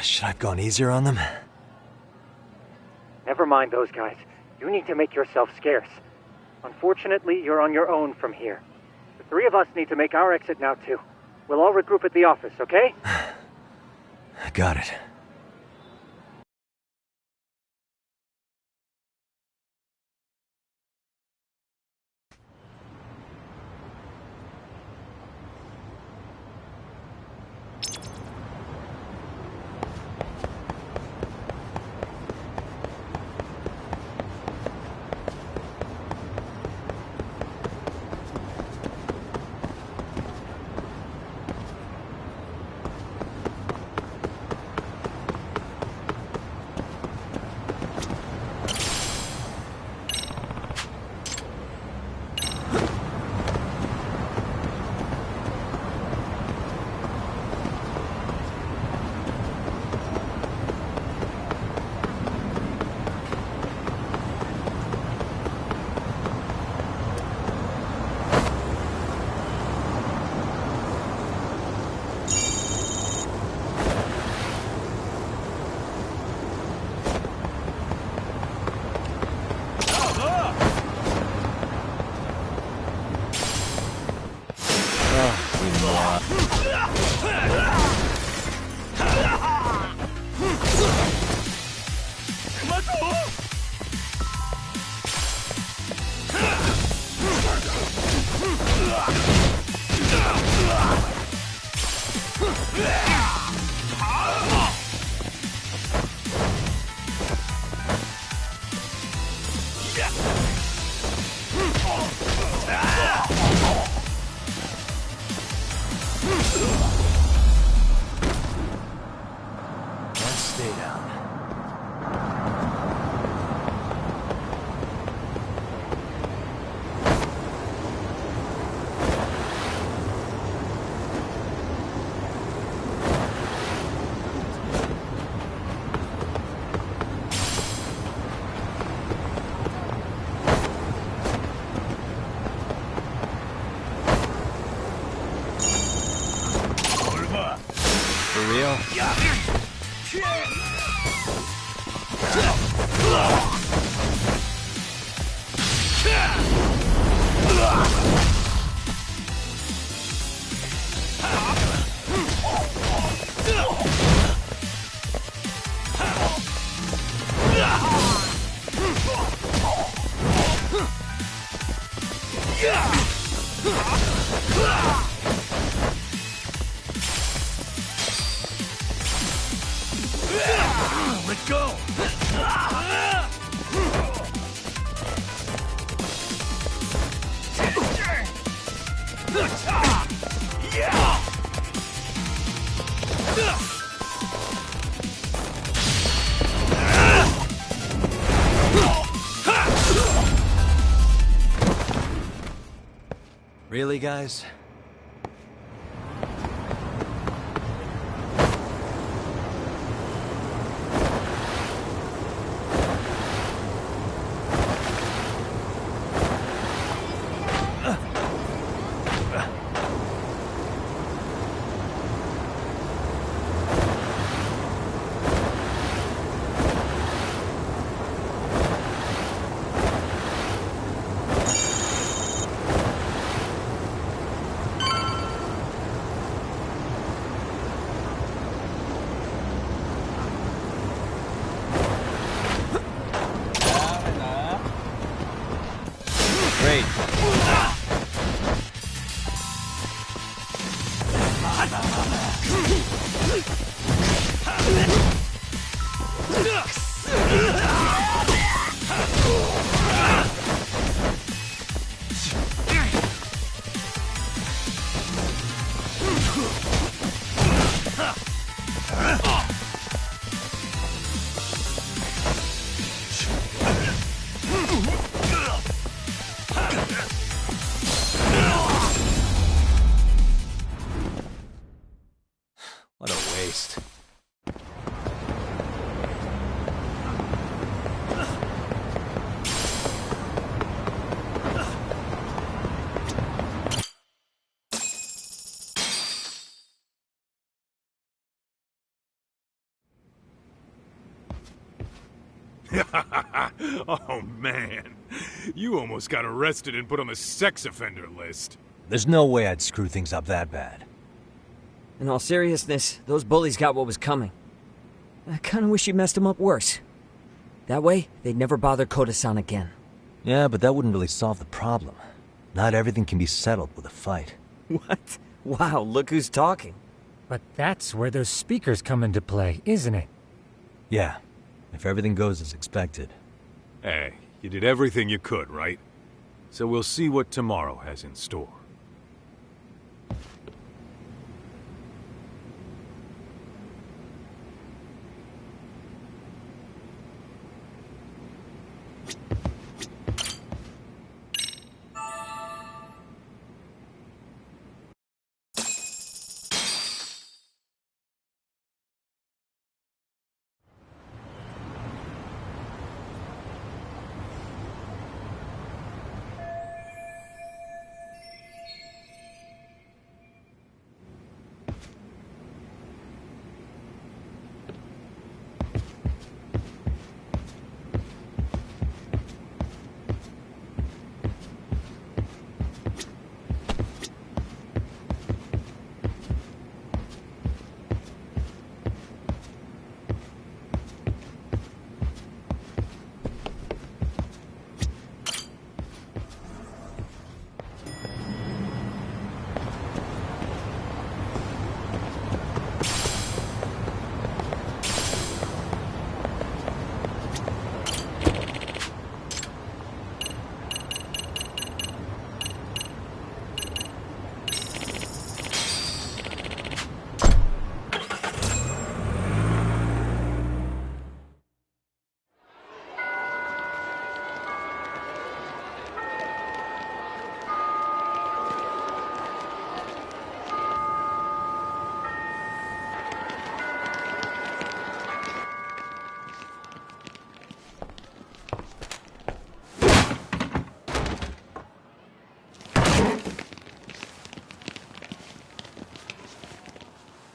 Should I have gone easier on them? Never mind those guys. You need to make yourself scarce. Unfortunately, you're on your own from here. The three of us need to make our exit now, too. We'll all regroup at the office, okay? Got it. Let go! Really, guys? Great. What a waste. Oh, man. You almost got arrested and put on the sex offender list. There's no way I'd screw things up that bad. In all seriousness, those bullies got what was coming. I kinda wish you messed them up worse. That way, they'd never bother Koda-san again. Yeah, but that wouldn't really solve the problem. Not everything can be settled with a fight. What? Wow, look who's talking. But that's where those speakers come into play, isn't it? Yeah, if everything goes as expected. Hey, you did everything you could, right? So we'll see what tomorrow has in store.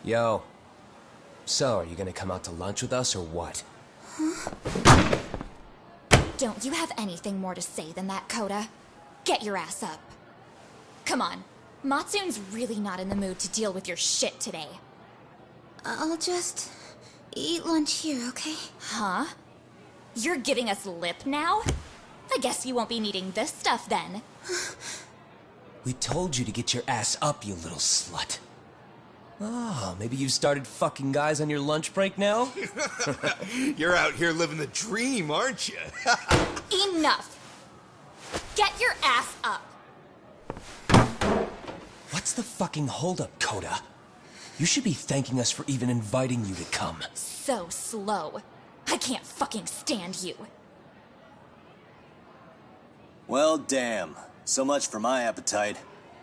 Yo. So, are you gonna come out to lunch with us or what? Don't you have anything more to say than that, Koda? Get your ass up. Come on. Matsun's really not in the mood to deal with your shit today. I'll just eat lunch here, okay? Huh? You're giving us lip now? I guess you won't be needing this stuff then. We told you to get your ass up, you little slut. Oh, maybe you started fucking guys on your lunch break now? You're out here living the dream, aren't you? Enough! Get your ass up! What's the fucking holdup, Coda? You should be thanking us for even inviting you to come. So slow. I can't fucking stand you. Well, damn. So much for my appetite.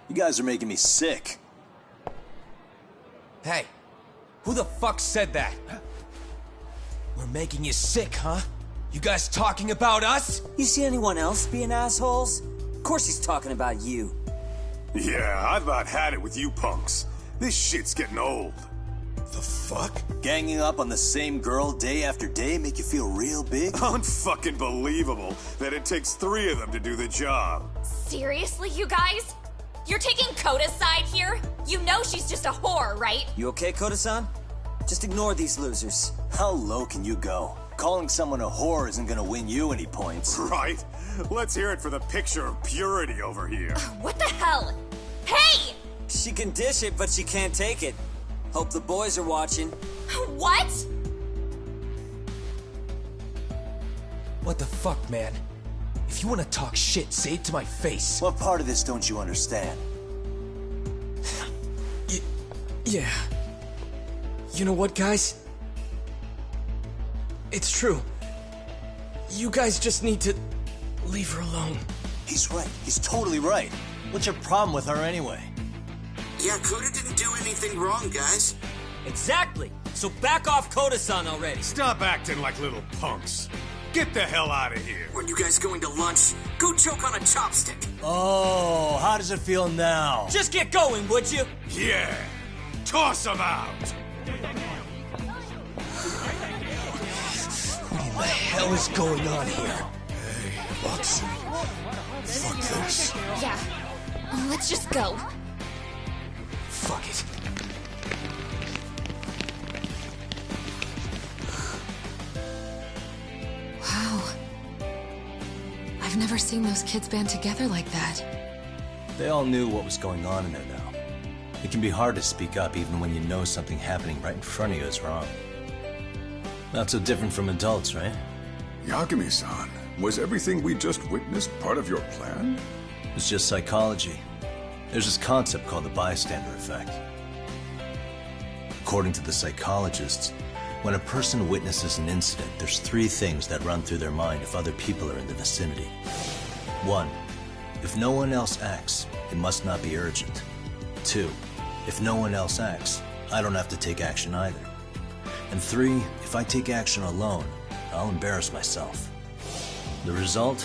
You guys are making me sick. Hey, who the fuck said that? We're making you sick, huh? You guys talking about us? You see anyone else being assholes? Of course he's talking about you. Yeah, I've about had it with you punks. This shit's getting old. The fuck? Ganging up on the same girl day after day make you feel real big? Unfucking believable that it takes 3 of them to do the job. Seriously, you guys? You're taking Coda's side here? You know she's just a whore, right? You okay, Koda-san? Just ignore these losers. How low can you go? Calling someone a whore isn't gonna win you any points. Right? Let's hear it for the picture of purity over here. What the hell? Hey! She can dish it, but she can't take it. Hope the boys are watching. What? What the fuck, man? If you want to talk shit, say it to my face. What part of this don't you understand? Yeah. You know what, guys? It's true. You guys just need to leave her alone. He's right. He's totally right. What's your problem with her anyway? Yeah, Coda didn't do anything wrong, guys. Exactly. So back off Koda-san already. Stop acting like little punks. Get the hell out of here. When you guys going to lunch, go choke on a chopstick. Oh, how does it feel now? Just get going, would you? Yeah. Toss them out. What in the hell is going on here? Hey, Matsu. Fuck this. Yeah. Let's just go. Fuck it. Wow. I've never seen those kids band together like that. They all knew what was going on in there now. It can be hard to speak up even when you know something happening right in front of you is wrong. Not so different from adults, right? Yagami-san, was everything we just witnessed part of your plan? It's just psychology. There's this concept called the bystander effect. According to the psychologists, when a person witnesses an incident, there's 3 things that run through their mind if other people are in the vicinity. 1. If no one else acts, it must not be urgent. 2. If no one else acts, I don't have to take action either. And 3. If I take action alone, I'll embarrass myself. The result?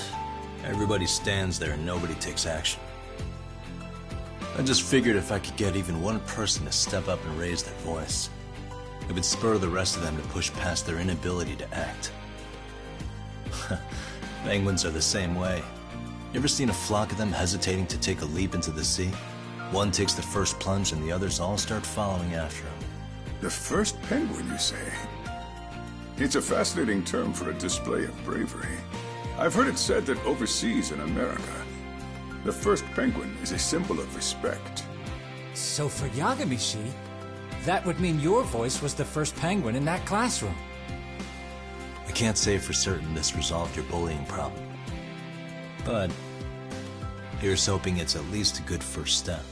Everybody stands there and nobody takes action. I just figured if I could get even one person to step up and raise their voice, it would spur the rest of them to push past their inability to act. Penguins are the same way. You ever seen a flock of them hesitating to take a leap into the sea? One takes the first plunge and the others all start following after him. The first penguin, you say? It's a fascinating term for a display of bravery. I've heard it said that overseas in America, the first penguin is a symbol of respect. So for Yagami-shi, that would mean your voice was the first penguin in that classroom. I can't say for certain this resolved your bullying problem. But here's hoping it's at least a good first step.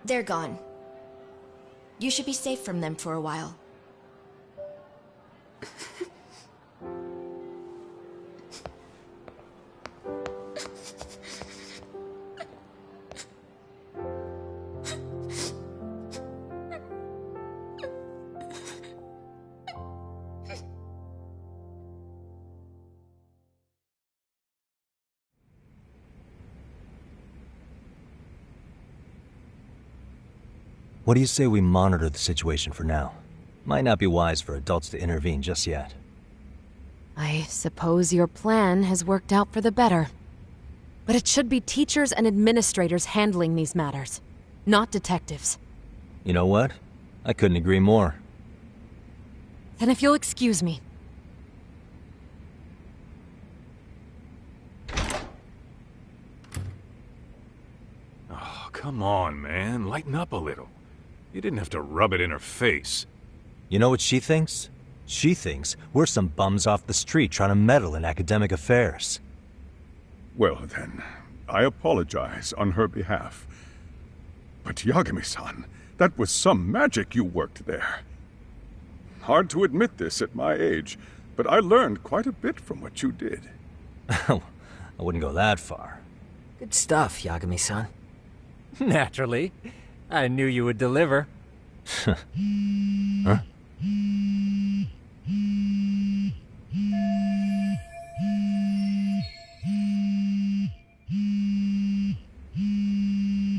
They're gone. You should be safe from them for a while. What do you say we monitor the situation for now? Might not be wise for adults to intervene just yet. I suppose your plan has worked out for the better. But it should be teachers and administrators handling these matters, not detectives. You know what? I couldn't agree more. Then if you'll excuse me. Oh, come on, man. Lighten up a little. You didn't have to rub it in her face. You know what she thinks? She thinks we're some bums off the street trying to meddle in academic affairs. Well then, I apologize on her behalf. But Yagami-san, that was some magic you worked there. Hard to admit this at my age, but I learned quite a bit from what you did. I wouldn't go that far. Good stuff, Yagami-san. Naturally. I knew you would deliver. Huh?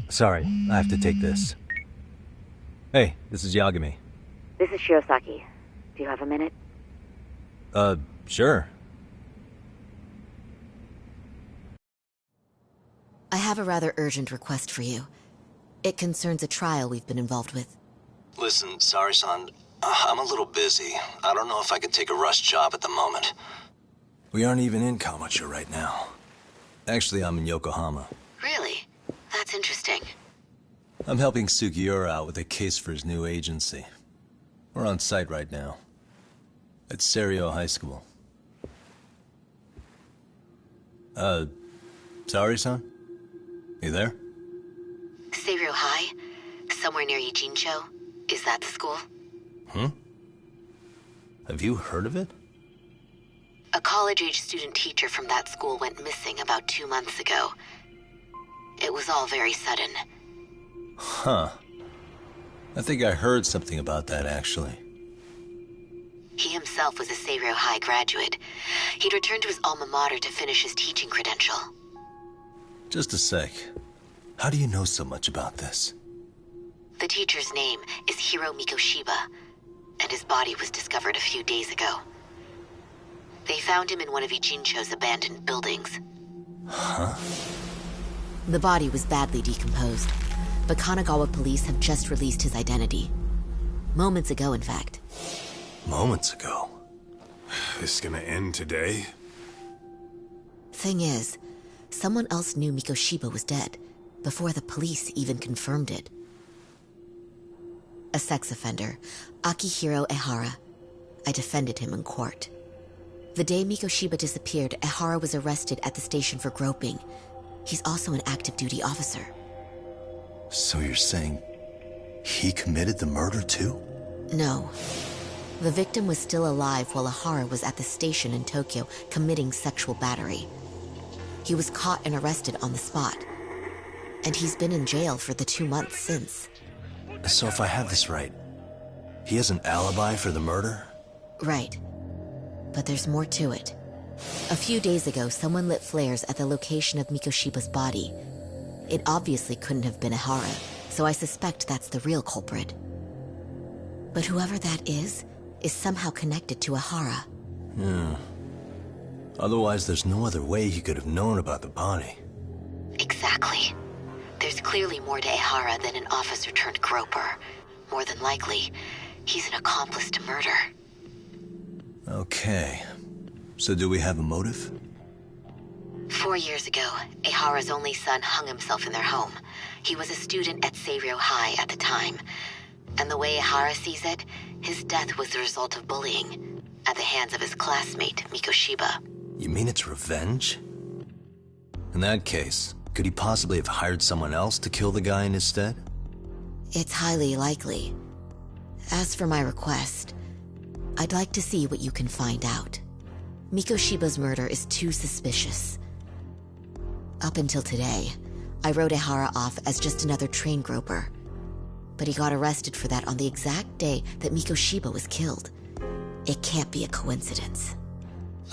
Sorry, I have to take this. Hey, this is Yagami. This is Shirosaki. Do you have a minute? Sure. I have a rather urgent request for you. It concerns a trial we've been involved with. Listen, Sari-san, I'm a little busy. I don't know if I could take a rush job at the moment. We aren't even in Kawachi right now. Actually, I'm in Yokohama. Really? That's interesting. I'm helping Sugiura out with a case for his new agency. We're on site right now. At Seiryo High School. Sari-san? You there? Seiryo High? Somewhere near Ijincho? Is that the school? Have you heard of it? A college-age student teacher from that school went missing about 2 months ago. It was all very sudden. Huh. I think I heard something about that, actually. He himself was a Seiryo High graduate. He'd returned to his alma mater to finish his teaching credential. Just a sec. How do you know so much about this? The teacher's name is Hiro Mikoshiba, and his body was discovered a few days ago. They found him in one of Ijincho's abandoned buildings. Huh? The body was badly decomposed, but Kanagawa police have just released his identity. Moments ago, in fact. Moments ago? This is gonna end today? Thing is, someone else knew Mikoshiba was dead, before the police even confirmed it. A sex offender, Akihiro Ehara. I defended him in court. The day Mikoshiba disappeared, Ehara was arrested at the station for groping. He's also an active duty officer. So you're saying he committed the murder too? No. The victim was still alive while Ehara was at the station in Tokyo committing sexual battery. He was caught and arrested on the spot. And he's been in jail for the 2 months since. So if I have this right, he has an alibi for the murder? Right. But there's more to it. A few days ago, someone lit flares at the location of Mikoshiba's body. It obviously couldn't have been Ehara, so I suspect that's the real culprit. But whoever that is somehow connected to Ehara. Yeah. Otherwise, there's no other way he could have known about the body. Exactly. There's clearly more to Ehara than an officer-turned-groper. More than likely, he's an accomplice to murder. Okay. So do we have a motive? 4 years ago, Ehara's only son hung himself in their home. He was a student at Seiryo High at the time. And the way Ehara sees it, his death was the result of bullying at the hands of his classmate, Mikoshiba. You mean it's revenge? In that case, could he possibly have hired someone else to kill the guy in his stead? It's highly likely. As for my request, I'd like to see what you can find out. Mikoshiba's murder is too suspicious. Up until today, I wrote Ehara off as just another train groper. But he got arrested for that on the exact day that Mikoshiba was killed. It can't be a coincidence.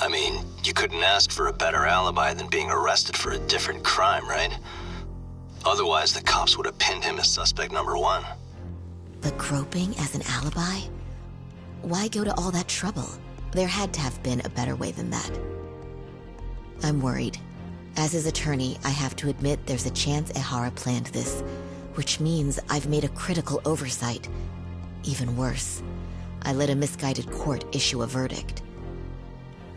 I mean, you couldn't ask for a better alibi than being arrested for a different crime, right? Otherwise, the cops would have pinned him as suspect number 1. But groping as an alibi? Why go to all that trouble? There had to have been a better way than that. I'm worried. As his attorney, I have to admit there's a chance Ehara planned this, which means I've made a critical oversight. Even worse, I let a misguided court issue a verdict.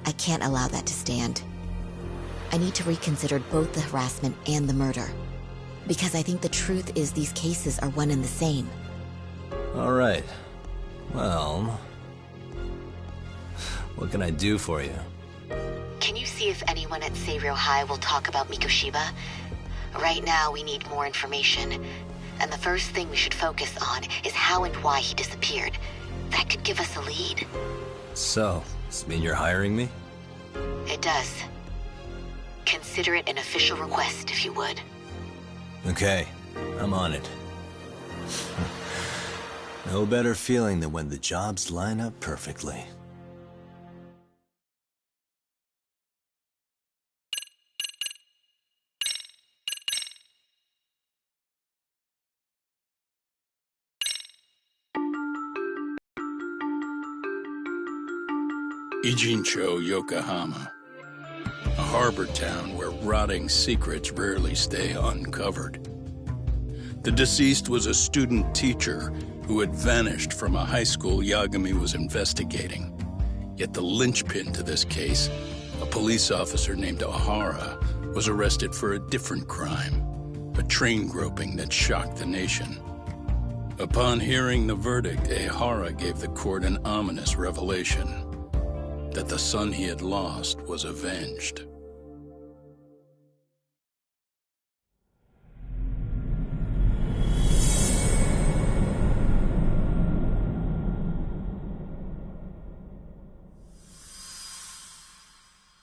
I can't allow that to stand. I need to reconsider both the harassment and the murder, because I think the truth is these cases are one and the same. All right. Well, what can I do for you? Can you see if anyone at Seiryō High will talk about Mikoshiba? Right now, we need more information. And the first thing we should focus on is how and why he disappeared. That could give us a lead. So, does this mean you're hiring me? It does. Consider it an official request, if you would. Okay, I'm on it. No better feeling than when the jobs line up perfectly. Ijincho, Yokohama. A harbor town where rotting secrets rarely stay uncovered. The deceased was a student teacher who had vanished from a high school Yagami was investigating. Yet the linchpin to this case, a police officer named Ehara, was arrested for a different crime, a train groping that shocked the nation. Upon hearing the verdict, Ehara gave the court an ominous revelation: that the son he had lost was avenged.